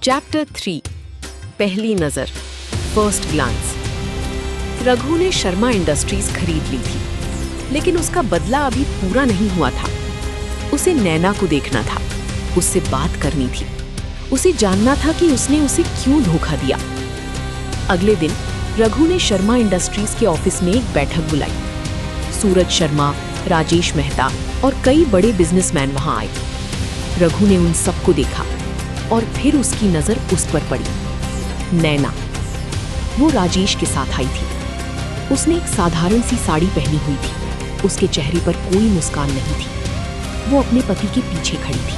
Chapter 3 पहली नजर first glance. Raghu ने शर्मा इंडस्ट्रीज खरीद ली थी, लेकिन उसका बदला अभी पूरा नहीं हुआ था। उसे नैना को देखना था, उससे बात करनी थी, उसे जानना था कि उसने उसे क्यों धोखा दिया। अगले दिन रघु ने शर्मा इंडस्ट्रीज के ऑफिस में एक बैठक बुलाई। सूरज शर्मा, राजेश मेहता और कई बड़े बिजनेसमैन वहां आए। रघु ने उन सबको देखा और फिर उसकी नजर उस पर पड़ी, नैना। वो राजेश के साथ आई थी। उसने एक साधारण सी साड़ी पहनी हुई थी, उसके चेहरे पर कोई मुस्कान नहीं थी। वो अपने पति के पीछे खड़ी थी,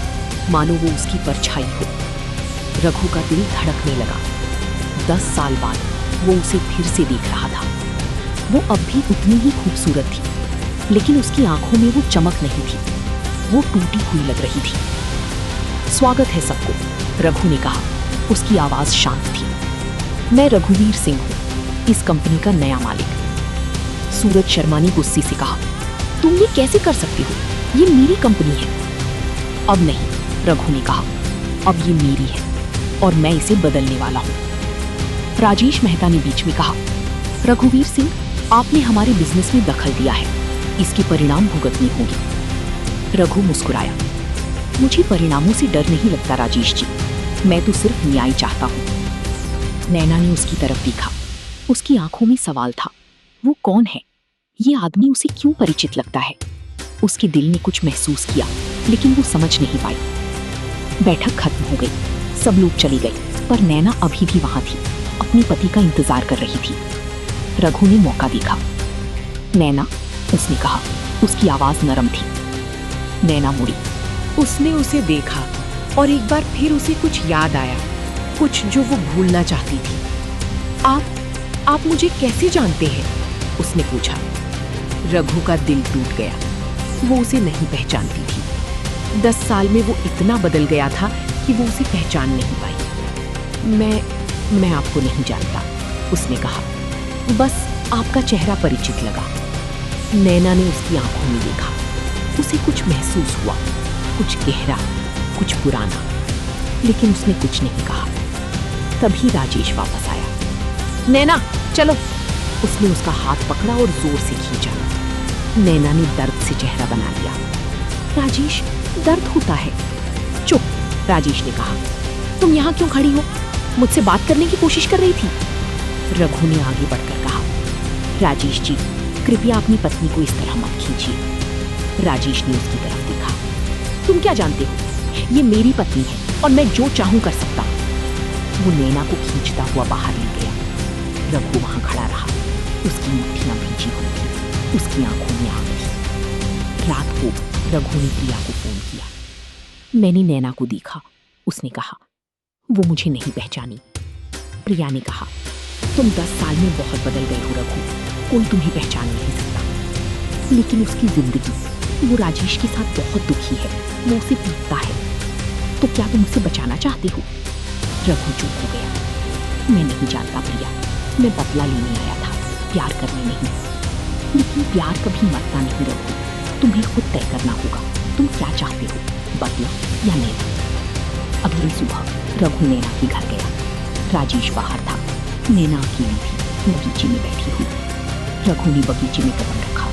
मानो वो उसकी परछाई हो। रघु का दिल धड़कने लगा। 10 साल बाद वो उसे फिर से देख रहा था। वो अब भी उतनी ही खूबसूरत थी, लेकिन उसकी आंखों में वो चमक नहीं थी, वो टूटी हुई लग रही थी। स्वागत है सबको, रघु ने कहा। उसकी आवाज शांत थी। मैं रघुवीर सिंह हूँ, इस कंपनी का नया मालिक। सूरज शर्मा ने गुस्से से कहा, तुम ये कैसे कर सकती हो? ये मेरी कंपनी है। अब नहीं, रघु ने कहा, अब ये मेरी है और मैं इसे बदलने वाला हूँ। राजेश मेहता ने बीच में कहा, रघुवीर सिंह, आपने हमारे बिजनेस में दखल दिया है, इसके परिणाम भुगतने होंगे। रघु मुस्कुराया, मुझे परिणामों से डर नहीं लगता राजेश जी, मैं तो सिर्फ न्याय चाहता हूँ। नैना ने उसकी तरफ देखा, उसकी आंखों में सवाल था। वो कौन है? ये आदमी उसे क्यों परिचित लगता है? उसके दिल ने कुछ महसूस किया, लेकिन वो समझ नहीं पाई। बैठक खत्म हो गई, सब लोग चले गए, पर नैना अभी भी वहां थी, अपने पति का इंतजार कर रही थी। रघु ने मौका देखा। नैना, उसने कहा, उसकी आवाज नरम थी। नैना मुड़ी। उसने उसे देखा और एक बार फिर उसे कुछ याद आया, कुछ जो वो भूलना चाहती थी। आप मुझे कैसे जानते हैं? उसने पूछा। रघु का दिल टूट गया। वो उसे नहीं पहचानती थी। 10 साल में वो इतना बदल गया था कि वो उसे पहचान नहीं पाई। मैं आपको नहीं जानता, उसने कहा, बस आपका चेहरा परिचित लगा। नैना ने उसकी आंखों में देखा। उसे कुछ महसूस हुआ, कुछ गहरा, कुछ पुराना, लेकिन उसने कुछ नहीं कहा। तभी राजेश वापस आया। नैना, चलो। उसने उसका हाथ पकड़ा और जोर से खींचा। नैना ने दर्द से चेहरा बना लिया। राजेश, दर्द होता है। चुप, राजेश ने कहा। तुम यहाँ क्यों खड़ी हो? मुझसे बात करने की कोशिश कर रही थी। रघु ने आगे बढ़कर कहा, राजेश जी, कृपया अपनी पत्नी को इस तरह मत खींचिए। राजेश ने उसकी तरफ देखा। तुम क्या जानते हो? ये मेरी पत्नी है और मैं जो चाहूं कर सकता हूं। वो नैना को खींचता हुआ बाहर ले गया। रघु वहां खड़ा रहा। उसकी मुट्ठियां भींची हुई थी, उसकी आंखों में आग थी। रात को रघु ने प्रिया को फोन किया। मैंने नैना को देखा, उसने कहा। वो मुझे नहीं पहचानी। प्रिया ने कहा, तुम 10 साल में बहुत बदल गए हो रघु, कोई तुम्हें पहचान नहीं सकता। लेकिन उसकी जिंदगी, वो राजेश के साथ बहुत दुखी है, वो उसे पीटता है। तो क्या तुम उसे बचाना चाहते हो? रघु चुप हो गया। मैं नहीं जानता प्रिया, मैं बदला लेने आया था, प्यार करने नहीं। लेकिन प्यार कभी मरता नहीं रघु, तुम्हें खुद तय करना होगा, तुम क्या चाहते हो, बदला या नैना। अगली सुबह रघु नैना के घर गया। राजेश बाहर था, नैना अकेली थी, बगीचे में बैठी हुई। रघु ने बगीचे में कदम रखा।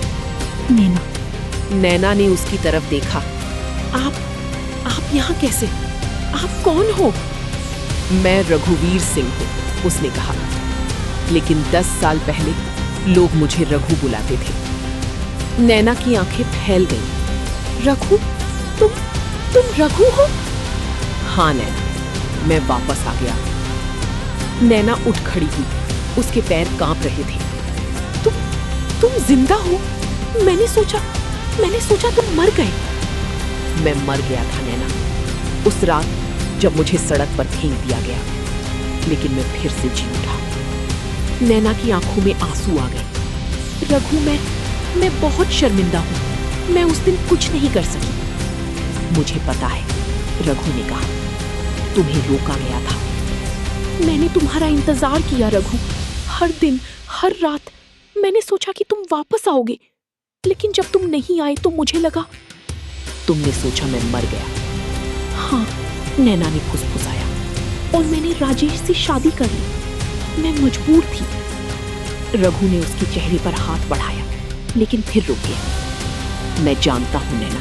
नैना ने उसकी तरफ देखा। आप यहाँ कैसे? आप कौन हो? मैं रघुवीर सिंह हूँ, उसने कहा। लेकिन 10 साल पहले लोग मुझे रघु बुलाते थे। नैना की आंखें फैल गईं। रघु? तुम रघु हो? हाँ नैना, मैं वापस आ गया। नैना उठ खड़ी हुई, उसके पैर कांप रहे थे। तुम जिंदा हो? मैंने सोचा तुम मर गए। मैं मर गया था नैना, उस रात जब मुझे सड़क पर फेंक दिया गया, लेकिन मैं फिर से जी उठा। नैना की आंखों में आंसू आ गए। रघु, मैं बहुत शर्मिंदा हूं, मैं उस दिन कुछ नहीं कर सकी। मुझे पता है, रघु ने कहा, तुम्हें रोका गया था। मैंने तुम्हारा इंतजार किया रघु, हर दिन, हर रात। मैंने सोचा कि तुम वापस आओगे, लेकिन जब तुम नहीं आए तो मुझे लगा। तुमने सोचा मैं मर गया? हाँ, नैना ने फुसफुसाया। और मैंने राजेश से शादी कर ली। मैं मजबूर थी। रघु ने उसके चेहरे पर हाथ बढ़ाया, लेकिन फिर रुक गया। मैं जानता हूं नैना,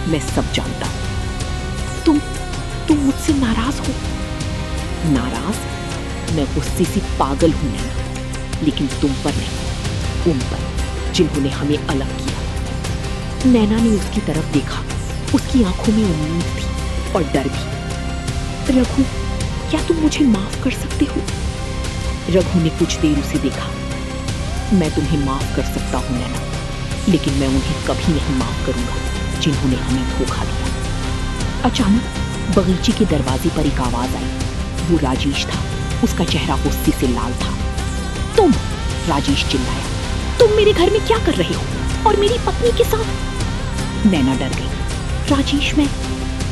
मैं सब जानता हूं। तुम मुझसे नाराज हो? नाराज? मैं गुस्से से पागल हूं नैना, लेकिन तुम पर नहीं, उन पर जिन्होंने हमें अलग किया। नैना ने उसकी तरफ देखा। उसकी आंखों में उम्मीद थी और डर भी। रघु, क्या तुम मुझे माफ कर सकते हो? रघु ने कुछ देर उसे देखा। मैं तुम्हें माफ कर सकता हूं नैना, लेकिन मैं उन्हें कभी नहीं माफ करूंगा जिन्होंने हमें धोखा दिया। अचानक बगीचे के दरवाजे पर एक आवाज आई। वो राजेश था। उसका चेहरा गुस्से से लाल था। तुम! राजेश चिल्लाया। तुम मेरे घर में क्या कर रहे हो और मेरी पत्नी के साथ? नैना डर गई। राजेश, मैं...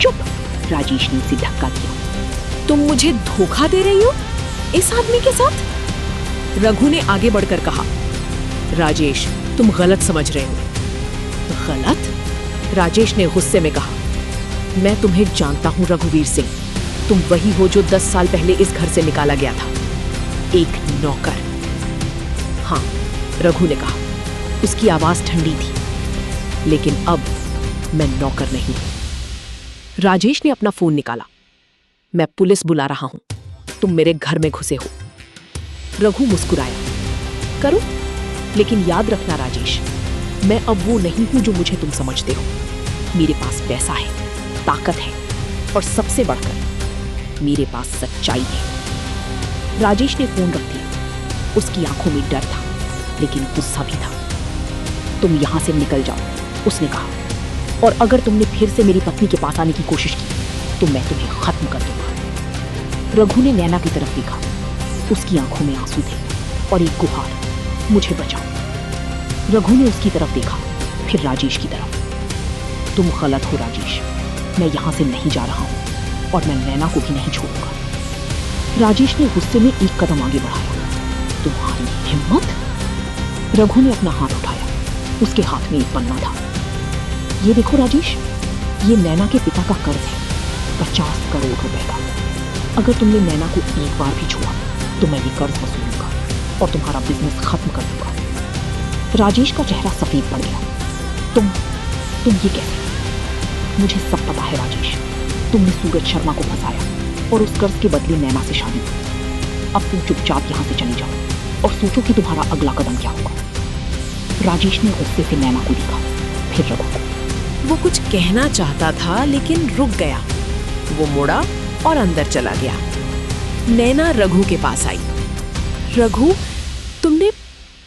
चुप! राजेश ने उसे धक्का दिया। तुम मुझे धोखा दे रही हो इस आदमी के साथ? रघु ने आगे बढ़कर कहा। राजेश, तुम गलत समझ रहे हो। गलत? राजेश ने गुस्से में कहा। मैं तुम्हें जानता हूं रघुवीर सिंह। तुम वही हो जो 10 साल पहले इस घर से निकाला गया था, एक नौकर। हाँ, रघु ने कहा। उसकी आवाज ठंडी थी। लेकिन अब मैं नौकर नहीं। राजेश ने अपना फोन निकाला। मैं पुलिस बुला रहा हूं, तुम मेरे घर में घुसे हो। रघु मुस्कुराया। करो, लेकिन याद रखना राजेश, मैं अब वो नहीं हूं जो मुझे तुम समझते हो। मेरे पास पैसा है, ताकत है, और सबसे बढ़कर मेरे पास सच्चाई है। राजेश ने फोन रख दिया। उसकी आंखों में डर था, लेकिन गुस्सा भी था। तुम यहां से निकल जाओ, उसने कहा, और अगर तुमने फिर से मेरी पत्नी के पास आने की कोशिश की तो मैं तुम्हें खत्म कर दूंगा। रघु ने नैना की तरफ देखा। उसकी आंखों में आंसू थे और एक गुहार, मुझे बचाओ। रघु ने उसकी तरफ देखा, फिर राजेश की तरफ। तुम गलत हो राजेश, मैं यहां से नहीं जा रहा हूं और मैं नैना को भी नहीं छोड़ूंगा। राजेश ने गुस्से में एक कदम आगे बढ़ाया। तुम्हारी हिम्मत? रघु ने अपना हाथ उठाया। उसके हाथ में एक पन्ना था। ये देखो राजेश, ये नैना के पिता का कर्ज है, 50 करोड़ रुपए का। अगर तुमने नैना को एक बार भी छुआ तो मैं ये कर्ज वसूलूंगा और तुम्हारा बिजनेस खत्म कर दूंगा। राजेश का चेहरा सफेद पड़ गया। तुम ये कैसे? मुझे सब पता है राजेश। तुमने सूरज शर्मा को फंसाया और उस कर्ज के बदले नैना से शादी की। अब तुम चुपचाप यहां से चली जाओ और सोचो कि तुम्हारा अगला कदम क्या होगा। राजेश ने गुस्से से नैना को देखा, फिर रघु को। वो कुछ कहना चाहता था, लेकिन रुक गया। वो मुड़ा और अंदर चला गया। नैना रघु के पास आई। रघु,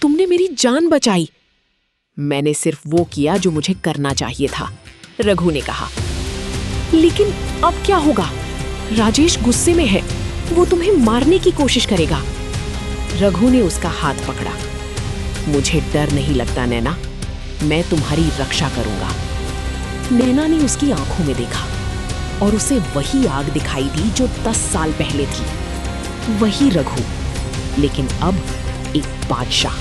तुमने मेरी जान बचाई। मैंने सिर्फ वो किया जो मुझे करना चाहिए था, रघु ने कहा। लेकिन अब क्या होगा? राजेश गुस्से में है, वो तुम्हें मारने की कोशिश करेगा। रघु ने उसका हाथ पकड़ा। मुझे डर नहीं लगता नैना, मैं तुम्हारी रक्षा करूंगा। नैना ने उसकी आंखों में देखा और उसे वही आग दिखाई दी जो 10 साल पहले थी। वही रघु, लेकिन अब एक बादशाह।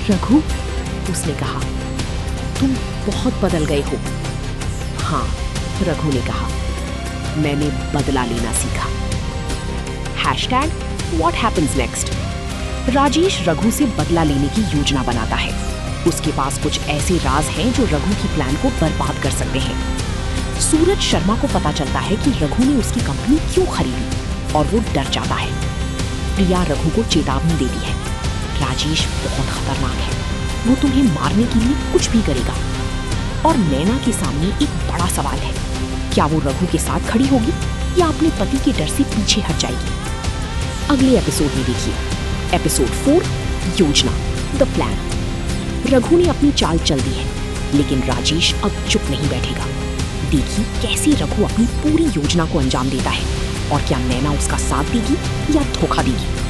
रघु, उसने कहा, तुम बहुत बदल गए हो। हाँ, रघु ने कहा, मैंने बदला लेना सीखा। #What happens next? Rajesh Raghu से बदला लेने की योजना बनाता है। उसके पास कुछ ऐसे राज हैं जो रघु की प्लान को बर्बाद कर सकते हैं। सूरज शर्मा को पता चलता है कि रघु ने उसकी कंपनी क्यों खरीदी और वो डर जाता है। प्रिया रघु को चेतावनी देती है, राजेश बहुत खतरनाक है, वो तुम्हें मारने के लिए कुछ भी करेगा। और नैना के सामने एक बड़ा सवाल है, क्या वो रघु के साथ खड़ी होगी या अपने पति के डर से पीछे हट जाएगी? अगले एपिसोड में देखिए, एपिसोड 4, योजना, द प्लान। रघु ने अपनी चाल चल दी है, लेकिन राजेश अब चुप नहीं बैठेगा। देखिए कैसे रघु अपनी पूरी योजना को अंजाम देता है और क्या नैना उसका साथ देगी या धोखा देगी।